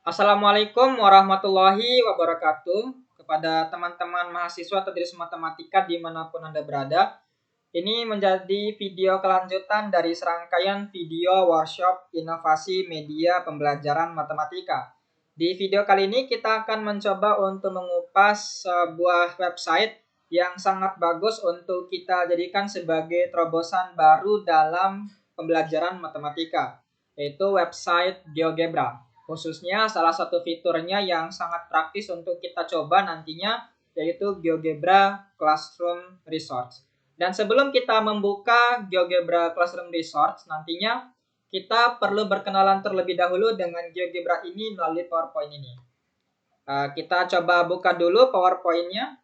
Assalamualaikum warahmatullahi wabarakatuh kepada teman-teman mahasiswa tadris matematika dimanapun Anda berada. Ini menjadi video kelanjutan dari serangkaian video workshop inovasi media pembelajaran matematika. Di video kali ini kita akan mencoba untuk mengupas sebuah website yang sangat bagus untuk kita jadikan sebagai terobosan baru dalam pembelajaran matematika, yaitu website GeoGebra. Khususnya salah satu fiturnya yang sangat praktis untuk kita coba nantinya, yaitu GeoGebra Classroom Resource. Dan sebelum kita membuka GeoGebra Classroom Resource, nantinya kita perlu berkenalan terlebih dahulu dengan GeoGebra ini melalui PowerPoint ini. Kita coba buka dulu PowerPoint-nya.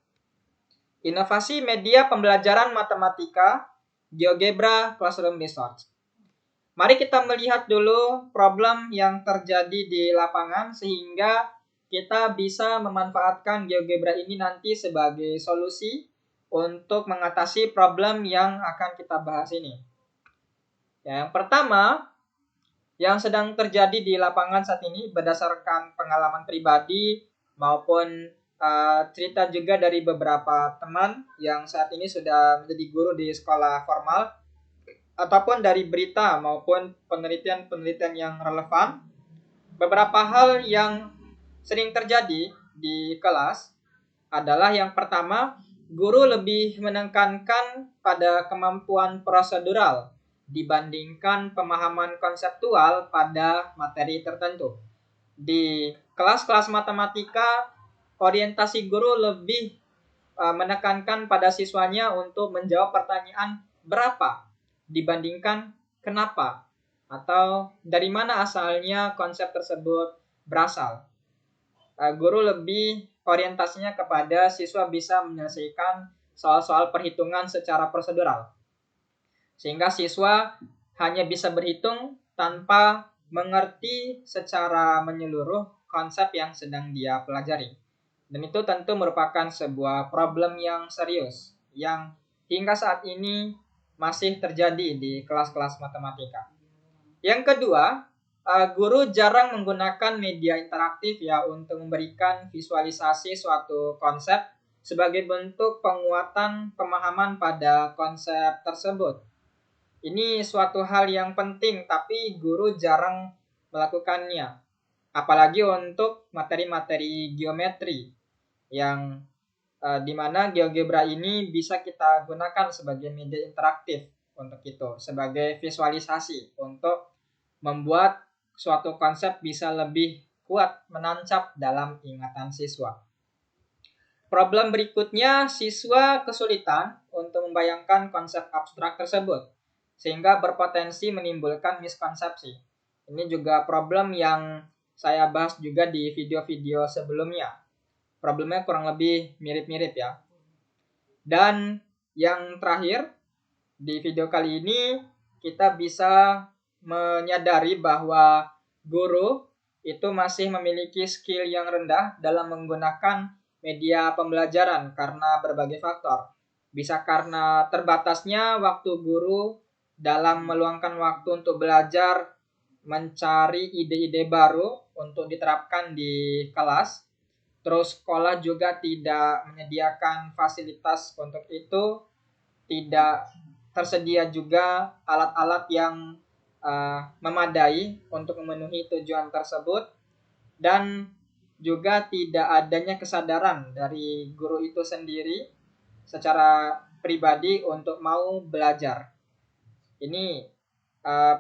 Inovasi media pembelajaran matematika, GeoGebra Classroom Resource. Mari kita melihat dulu problem yang terjadi di lapangan sehingga kita bisa memanfaatkan GeoGebra ini nanti sebagai solusi untuk mengatasi problem yang akan kita bahas ini. Yang pertama, yang sedang terjadi di lapangan saat ini berdasarkan pengalaman pribadi maupun cerita juga dari beberapa teman yang saat ini sudah menjadi guru di sekolah formal, ataupun dari berita maupun penelitian-penelitian yang relevan, beberapa hal yang sering terjadi di kelas adalah yang pertama, guru lebih menekankan pada kemampuan prosedural dibandingkan pemahaman konseptual pada materi tertentu. Di kelas-kelas matematika, orientasi guru lebih menekankan pada siswanya untuk menjawab pertanyaan berapa dibandingkan kenapa, atau dari mana asalnya konsep tersebut berasal. Guru lebih orientasinya kepada siswa bisa menyelesaikan soal-soal perhitungan secara prosedural, sehingga siswa hanya bisa berhitung tanpa mengerti secara menyeluruh konsep yang sedang dia pelajari. Dan itu tentu merupakan sebuah problem yang serius yang hingga saat ini masih terjadi di kelas-kelas matematika. Yang kedua, guru jarang menggunakan media interaktif ya untuk memberikan visualisasi suatu konsep sebagai bentuk penguatan pemahaman pada konsep tersebut. Ini suatu hal yang penting tapi guru jarang melakukannya. Apalagi untuk materi-materi geometri yang di mana GeoGebra ini bisa kita gunakan sebagai media interaktif untuk itu, sebagai visualisasi untuk membuat suatu konsep bisa lebih kuat menancap dalam ingatan siswa. Problem berikutnya, siswa kesulitan untuk membayangkan konsep abstrak tersebut, sehingga berpotensi menimbulkan miskonsepsi. Ini juga problem yang saya bahas juga di video-video sebelumnya. Problemnya kurang lebih mirip-mirip ya. Dan yang terakhir, di video kali ini kita bisa menyadari bahwa guru itu masih memiliki skill yang rendah dalam menggunakan media pembelajaran karena berbagai faktor. Bisa karena terbatasnya waktu guru dalam meluangkan waktu untuk belajar, mencari ide-ide baru untuk diterapkan di kelas. Terus sekolah juga tidak menyediakan fasilitas untuk itu, tidak tersedia juga alat-alat yang memadai untuk memenuhi tujuan tersebut, dan juga tidak adanya kesadaran dari guru itu sendiri secara pribadi untuk mau belajar. Ini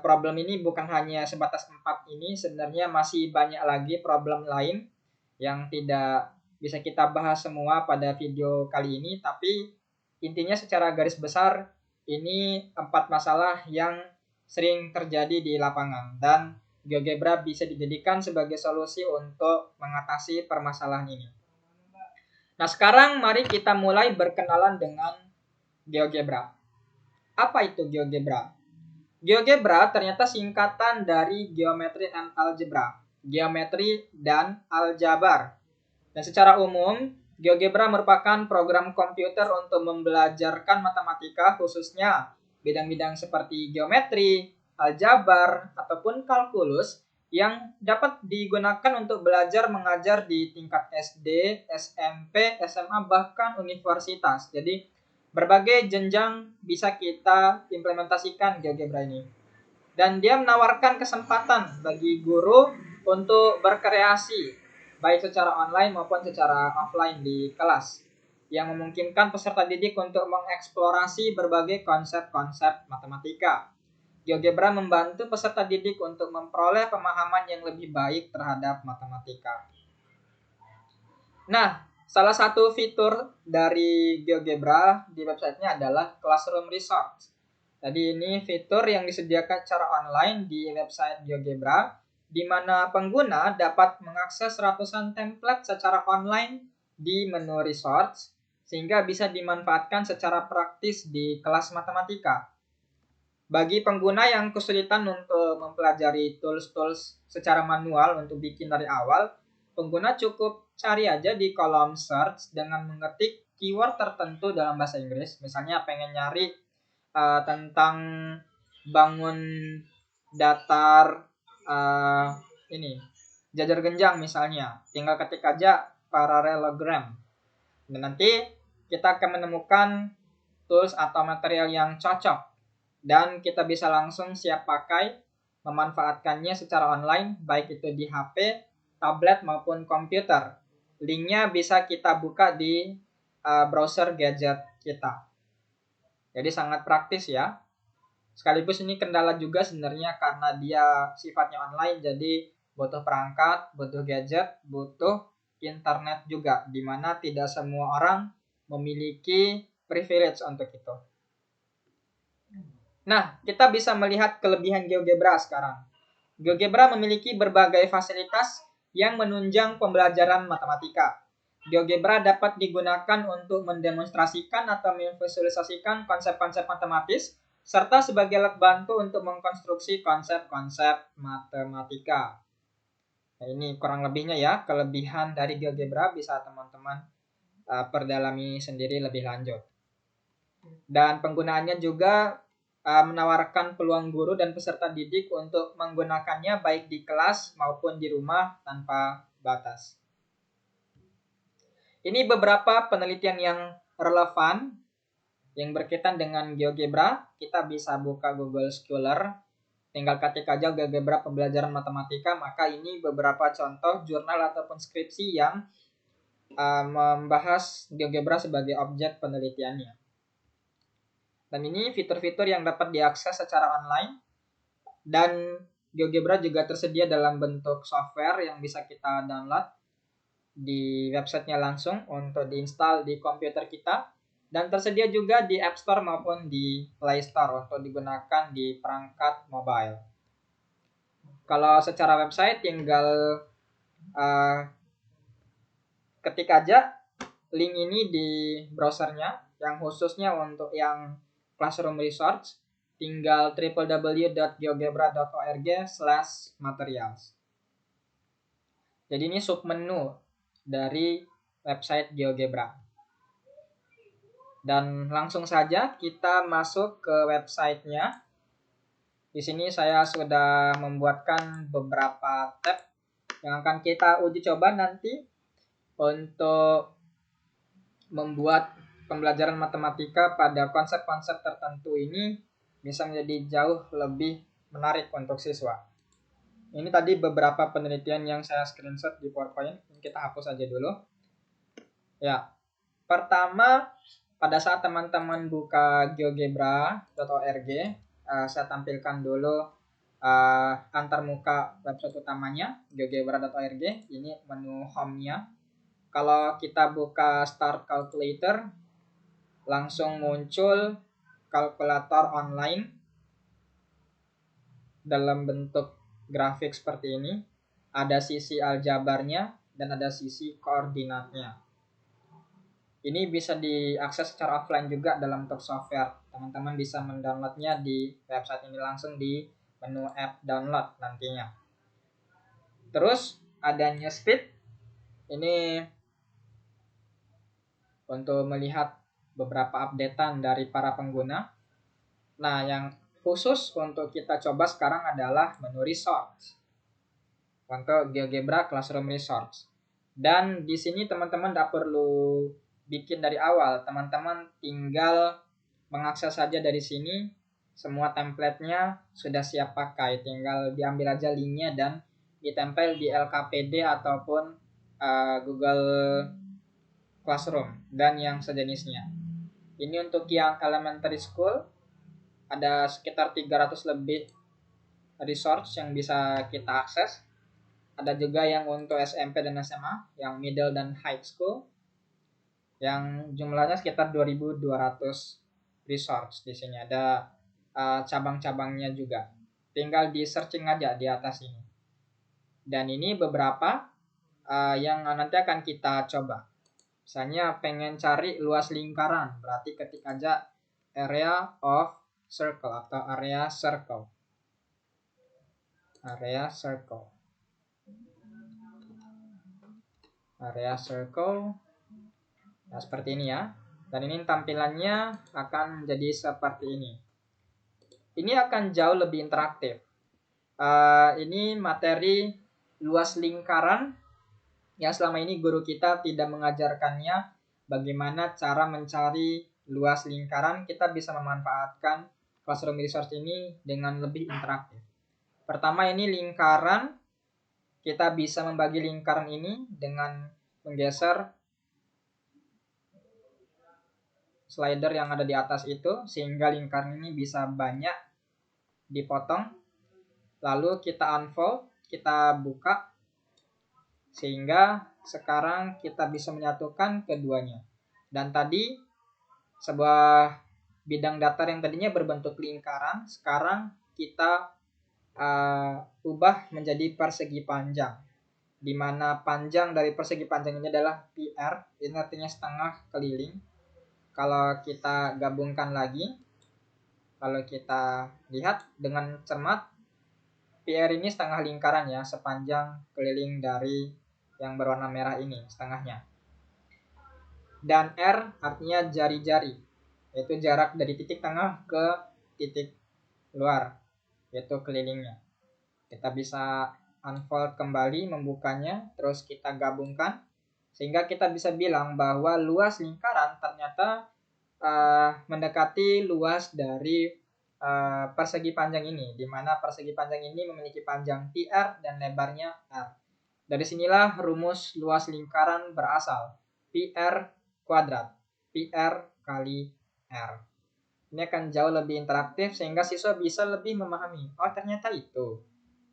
problem ini bukan hanya sebatas 4 ini, sebenarnya masih banyak lagi problem lain yang tidak bisa kita bahas semua pada video kali ini, tapi intinya secara garis besar ini 4 masalah yang sering terjadi di lapangan dan GeoGebra bisa dijadikan sebagai solusi untuk mengatasi permasalahan ini. Nah, sekarang mari kita mulai berkenalan dengan GeoGebra. Apa itu GeoGebra? GeoGebra ternyata singkatan dari Geometry and Algebra, geometri dan aljabar. Dan secara umum, GeoGebra merupakan program komputer untuk membelajarkan matematika, khususnya bidang-bidang seperti geometri, aljabar, ataupun kalkulus yang dapat digunakan untuk belajar mengajar di tingkat SD, SMP, SMA, bahkan universitas. Jadi berbagai jenjang bisa kita implementasikan GeoGebra ini. Dan dia menawarkan kesempatan bagi guru untuk berkreasi baik secara online maupun secara offline di kelas, yang memungkinkan peserta didik untuk mengeksplorasi berbagai konsep-konsep matematika. GeoGebra membantu peserta didik untuk memperoleh pemahaman yang lebih baik terhadap matematika. Nah, salah satu fitur dari GeoGebra di websitenya adalah Classroom Resource. Jadi ini fitur yang disediakan secara online di website GeoGebra, di mana pengguna dapat mengakses ratusan template secara online di menu Resource, sehingga bisa dimanfaatkan secara praktis di kelas matematika. Bagi pengguna yang kesulitan untuk mempelajari tools-tools secara manual untuk bikin dari awal, pengguna cukup cari aja di kolom search dengan mengetik keyword tertentu dalam bahasa Inggris. Misalnya pengen nyari tentang bangun datar ini jajar genjang misalnya, tinggal ketik aja parallelogram. Dan nanti kita akan menemukan tools atau material yang cocok dan kita bisa langsung siap pakai memanfaatkannya secara online baik itu di HP, tablet maupun komputer. Linknya bisa kita buka di browser gadget kita. Jadi sangat praktis ya. Sekaligus ini kendala juga sebenarnya karena dia sifatnya online, jadi butuh perangkat, butuh gadget, butuh internet juga, di mana tidak semua orang memiliki privilege untuk itu. Nah, kita bisa melihat kelebihan GeoGebra sekarang. GeoGebra memiliki berbagai fasilitas yang menunjang pembelajaran matematika. GeoGebra dapat digunakan untuk mendemonstrasikan atau memvisualisasikan konsep-konsep matematis, serta sebagai alat bantu untuk mengkonstruksi konsep-konsep matematika. Nah, ini kurang lebihnya ya, kelebihan dari GeoGebra bisa teman-teman perdalami sendiri lebih lanjut. Dan penggunaannya juga menawarkan peluang guru dan peserta didik untuk menggunakannya baik di kelas maupun di rumah tanpa batas. Ini beberapa penelitian yang relevan yang berkaitan dengan GeoGebra. Kita bisa buka Google Scholar, tinggal ketik aja GeoGebra pembelajaran matematika, maka ini beberapa contoh jurnal ataupun skripsi yang membahas GeoGebra sebagai objek penelitiannya. Dan ini fitur-fitur yang dapat diakses secara online, dan GeoGebra juga tersedia dalam bentuk software yang bisa kita download di websitenya langsung untuk diinstal di komputer kita, dan tersedia juga di App Store maupun di Play Store untuk digunakan di perangkat mobile. Kalau secara website tinggal ketik aja link ini di browsernya, yang khususnya untuk yang Classroom Resource, tinggal www.geogebra.org/materials. Jadi ini submenu dari website GeoGebra. Dan langsung saja kita masuk ke websitenya. Di sini saya sudah membuatkan beberapa tab yang akan kita uji coba nanti untuk membuat pembelajaran matematika pada konsep-konsep tertentu ini bisa menjadi jauh lebih menarik untuk siswa. Ini tadi beberapa penelitian yang saya screenshot di PowerPoint. Kita hapus aja dulu. Ya, pertama pada saat teman-teman buka geogebra.org, saya tampilkan dulu antarmuka website utamanya geogebra.org. Ini menu home-nya. Kalau kita buka Start Calculator, langsung muncul kalkulator online dalam bentuk grafik seperti ini. Ada sisi aljabarnya dan ada sisi koordinatnya. Ini bisa diakses secara offline juga dalam bentuk software. Teman-teman bisa mendownloadnya di website ini langsung di menu app download nantinya. Terus ada newsfeed. Ini untuk melihat beberapa updatean dari para pengguna. Nah, yang khusus untuk kita coba sekarang adalah menu resource. untuk GeoGebra Classroom Resource. Dan di sini teman-teman tidak perlu bikin dari awal, teman-teman tinggal mengakses saja dari sini. Semua template-nya sudah siap pakai, tinggal diambil aja linknya dan ditempel di LKPD ataupun Google Classroom dan yang sejenisnya. Ini untuk yang elementary school, ada sekitar 300 lebih resource yang bisa kita akses. Ada juga yang untuk SMP dan SMA, yang middle dan high school, yang jumlahnya sekitar 2.200 resource. Di sini ada cabang-cabangnya juga. Tinggal di searching aja di atas ini. Dan ini beberapa yang nanti akan kita coba. Misalnya pengen cari luas lingkaran, berarti ketik aja area of circle atau area circle. Area circle. Area circle. Nah, seperti ini ya. Dan ini tampilannya akan menjadi seperti ini. Ini akan jauh lebih interaktif. Ini materi luas lingkaran yang selama ini guru kita tidak mengajarkannya bagaimana cara mencari luas lingkaran. Kita bisa memanfaatkan Classroom Resource ini dengan lebih interaktif. Pertama, ini lingkaran. Kita bisa membagi lingkaran ini dengan menggeser slider yang ada di atas itu, sehingga lingkaran ini bisa banyak dipotong. Lalu kita unfold, kita buka, sehingga sekarang kita bisa menyatukan keduanya. Dan tadi sebuah bidang datar yang tadinya berbentuk lingkaran, sekarang kita ubah menjadi persegi panjang, di mana panjang dari persegi panjang ini adalah PR, ini artinya setengah keliling. Kalau kita gabungkan lagi, kalau kita lihat dengan cermat, PR ini setengah lingkaran ya, sepanjang keliling dari yang berwarna merah ini, setengahnya. Dan R artinya jari-jari, yaitu jarak dari titik tengah ke titik luar, yaitu kelilingnya. Kita bisa unfold kembali, membukanya, terus kita gabungkan, sehingga kita bisa bilang bahwa luas lingkaran ternyata mendekati luas dari persegi panjang ini, di mana persegi panjang ini memiliki panjang PR dan lebarnya R. Dari sinilah rumus luas lingkaran berasal, PR kuadrat, PR kali R. Ini akan jauh lebih interaktif sehingga siswa bisa lebih memahami, oh ternyata itu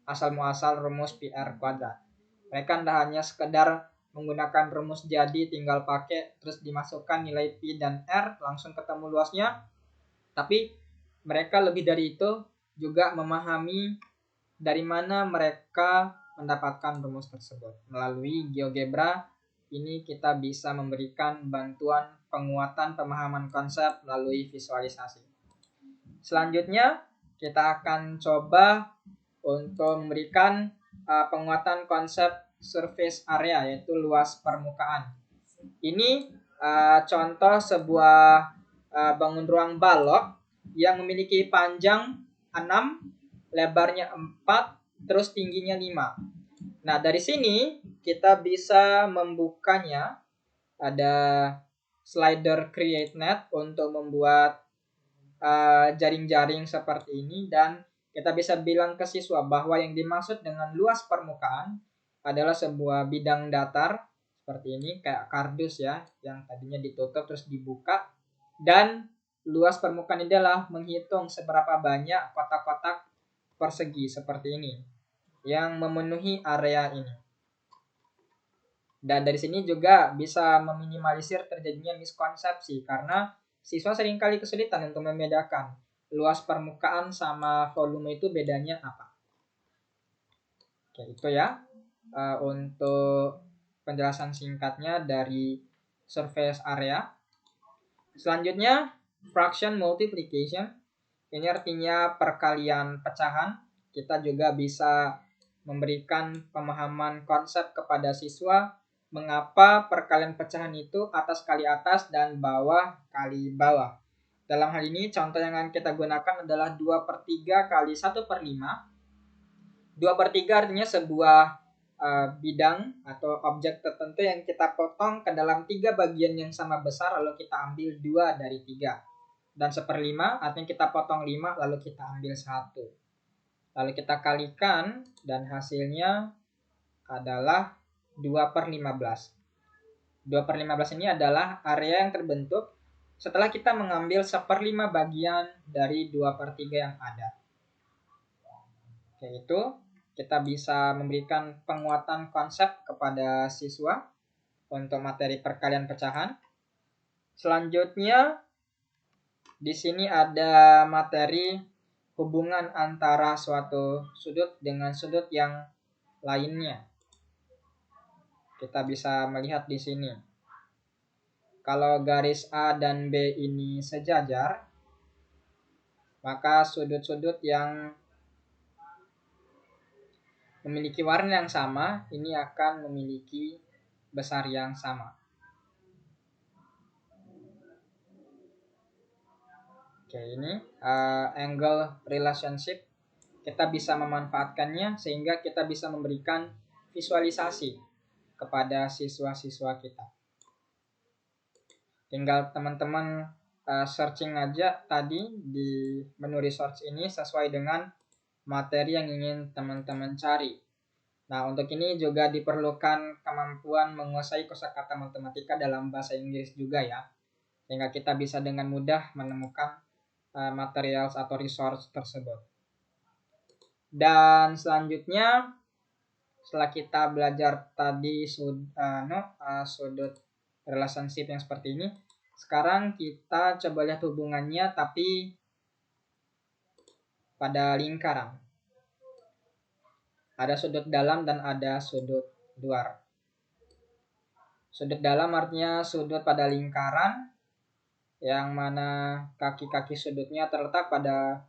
asal muasal rumus PR kuadrat. Mereka tidak hanya sekedar menggunakan rumus jadi, tinggal pakai terus dimasukkan nilai P dan R langsung ketemu luasnya, tapi mereka lebih dari itu juga memahami dari mana mereka mendapatkan rumus tersebut. Melalui GeoGebra ini kita bisa memberikan bantuan penguatan pemahaman konsep melalui visualisasi. Selanjutnya kita akan coba untuk memberikan penguatan konsep surface area, yaitu luas permukaan. Ini contoh sebuah bangun ruang balok yang memiliki panjang 6, lebarnya 4, terus tingginya 5. Nah, dari sini kita bisa membukanya. Ada slider create net untuk membuat jaring-jaring seperti ini, dan kita bisa bilang ke siswa bahwa yang dimaksud dengan luas permukaan adalah sebuah bidang datar seperti ini, kayak kardus ya, yang tadinya ditutup terus dibuka. Dan luas permukaan ini adalah menghitung seberapa banyak kotak-kotak persegi seperti ini yang memenuhi area ini. Dan dari sini juga bisa meminimalisir terjadinya miskonsepsi, karena siswa seringkali kesulitan untuk membedakan luas permukaan sama volume itu bedanya apa. Oke, itu ya untuk penjelasan singkatnya dari surface area. Selanjutnya, fraction multiplication. Ini artinya perkalian pecahan. Kita juga bisa memberikan pemahaman konsep kepada siswa mengapa perkalian pecahan itu atas kali atas dan bawah kali bawah. Dalam hal ini contoh yang akan kita gunakan adalah 2/3 kali 1/5. 2/3 artinya sebuah bidang atau objek tertentu yang kita potong ke dalam 3 bagian yang sama besar, lalu kita ambil 2 dari 3. Dan 1/5 artinya kita potong 5 lalu kita ambil 1. Lalu kita kalikan dan hasilnya adalah 2/15. 2/15 ini adalah area yang terbentuk setelah kita mengambil 1/5 bagian dari 2/3 yang ada. Yaitu kita bisa memberikan penguatan konsep kepada siswa untuk materi perkalian pecahan. Selanjutnya di sini ada materi hubungan antara suatu sudut dengan sudut yang lainnya. Kita bisa melihat di sini. Kalau garis A dan B ini sejajar, maka sudut-sudut yang memiliki warna yang sama ini akan memiliki besar yang sama. Oke, ini angle relationship. Kita bisa memanfaatkannya sehingga kita bisa memberikan visualisasi kepada siswa-siswa kita. Tinggal teman-teman searching aja tadi di menu resource ini sesuai dengan materi yang ingin teman-teman cari. Nah, untuk ini juga diperlukan kemampuan menguasai kosakata matematika dalam bahasa Inggris juga ya. Sehingga kita bisa dengan mudah menemukan material atau resource tersebut. Dan selanjutnya setelah kita belajar tadi sudut relationship yang seperti ini, sekarang kita coba lihat hubungannya tapi pada lingkaran. Ada sudut dalam dan ada sudut luar. Sudut dalam artinya sudut pada lingkaran yang mana kaki-kaki sudutnya terletak pada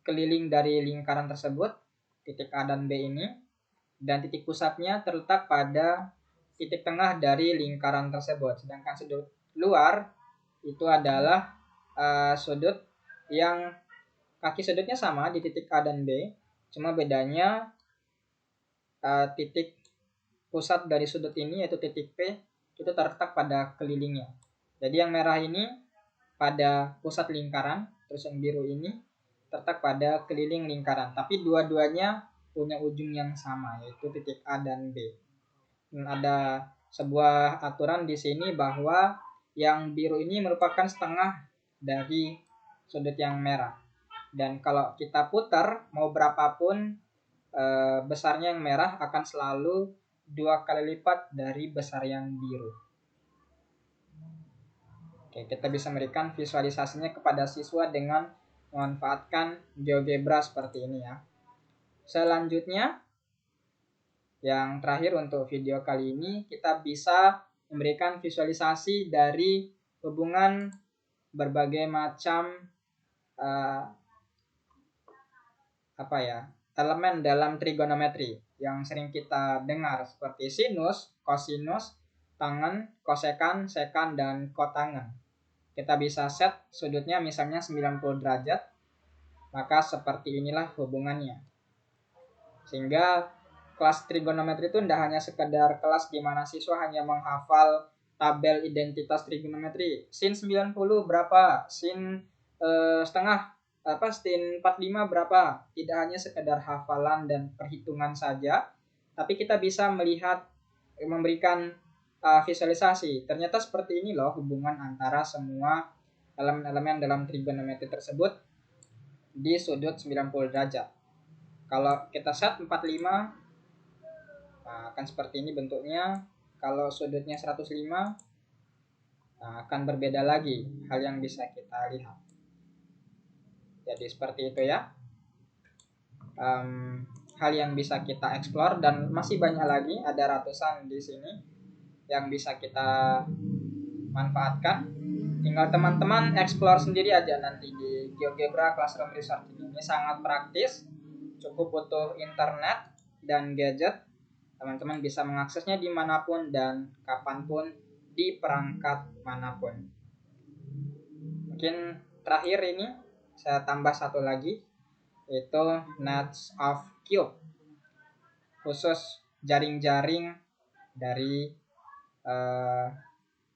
keliling dari lingkaran tersebut, titik A dan B ini, dan titik pusatnya terletak pada titik tengah dari lingkaran tersebut. Sedangkan sudut luar itu adalah sudut yang kaki sudutnya sama di titik A dan B, cuma bedanya titik pusat dari sudut ini yaitu titik P itu terletak pada kelilingnya. Jadi yang merah ini pada pusat lingkaran, terus yang biru ini terletak pada keliling lingkaran. Tapi dua-duanya punya ujung yang sama yaitu titik A dan B. Dan ada sebuah aturan di sini bahwa yang biru ini merupakan setengah dari sudut yang merah. Dan kalau kita putar mau berapapun besarnya yang merah akan selalu 2 kali lipat dari besar yang biru. Oke, kita bisa memberikan visualisasinya kepada siswa dengan memanfaatkan GeoGebra seperti ini ya. Selanjutnya, yang terakhir untuk video kali ini, kita bisa memberikan visualisasi dari hubungan berbagai macam elemen dalam trigonometri yang sering kita dengar seperti sinus, kosinus, tangen, kosekan, sekan, dan kotangen. Kita bisa set sudutnya misalnya 90 derajat, maka seperti inilah hubungannya. Sehingga kelas trigonometri itu tidak hanya sekedar kelas di mana siswa hanya menghafal tabel identitas trigonometri. Sin 90 berapa? Sin setengah sin 45 berapa? Tidak hanya sekedar hafalan dan perhitungan saja, tapi kita bisa melihat, memberikan visualisasi. Ternyata seperti ini loh hubungan antara semua elemen-elemen dalam trigonometri tersebut di sudut 90 derajat. Kalau kita set 45, akan seperti ini bentuknya. Kalau sudutnya 105, akan berbeda lagi hal yang bisa kita lihat. Jadi seperti itu ya. Hal yang bisa kita explore dan masih banyak lagi, ada ratusan di sini yang bisa kita manfaatkan. Tinggal teman-teman explore sendiri aja nanti di GeoGebra Classroom Resource ini. Ini sangat praktis, cukup butuh internet dan gadget. Teman-teman bisa mengaksesnya dimanapun dan kapanpun di perangkat manapun. Mungkin terakhir ini saya tambah satu lagi, yaitu Nets of Cube. Khusus jaring-jaring dari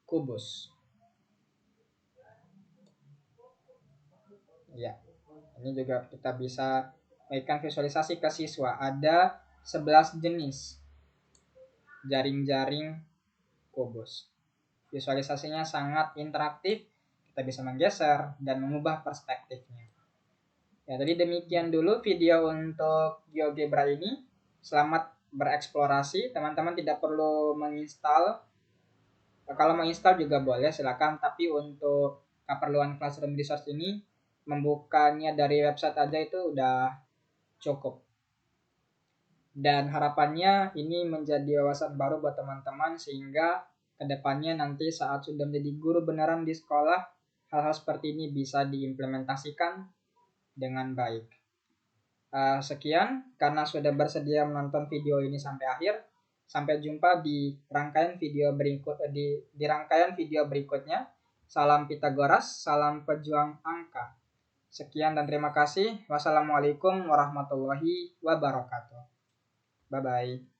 kubus. Ya, ini juga kita bisa berikan visualisasi ke siswa. Ada 11 jenis jaring-jaring kubus. Visualisasinya sangat interaktif, kita bisa menggeser dan mengubah perspektifnya. Ya, jadi demikian dulu video untuk GeoGebra ini. Selamat bereksplorasi, teman-teman tidak perlu menginstal. Kalau menginstal juga boleh, silakan. Tapi untuk keperluan Classroom Resource ini, membukanya dari website aja itu udah cukup. Dan harapannya ini menjadi wawasan baru buat teman-teman, sehingga kedepannya nanti saat sudah menjadi guru beneran di sekolah, hal-hal seperti ini bisa diimplementasikan dengan baik. Sekian, karena sudah bersedia menonton video ini sampai akhir. Sampai jumpa di rangkaian video berikutnya. Salam Pitagoras, salam pejuang angka. Sekian dan terima kasih. Wassalamualaikum warahmatullahi wabarakatuh. Bye bye.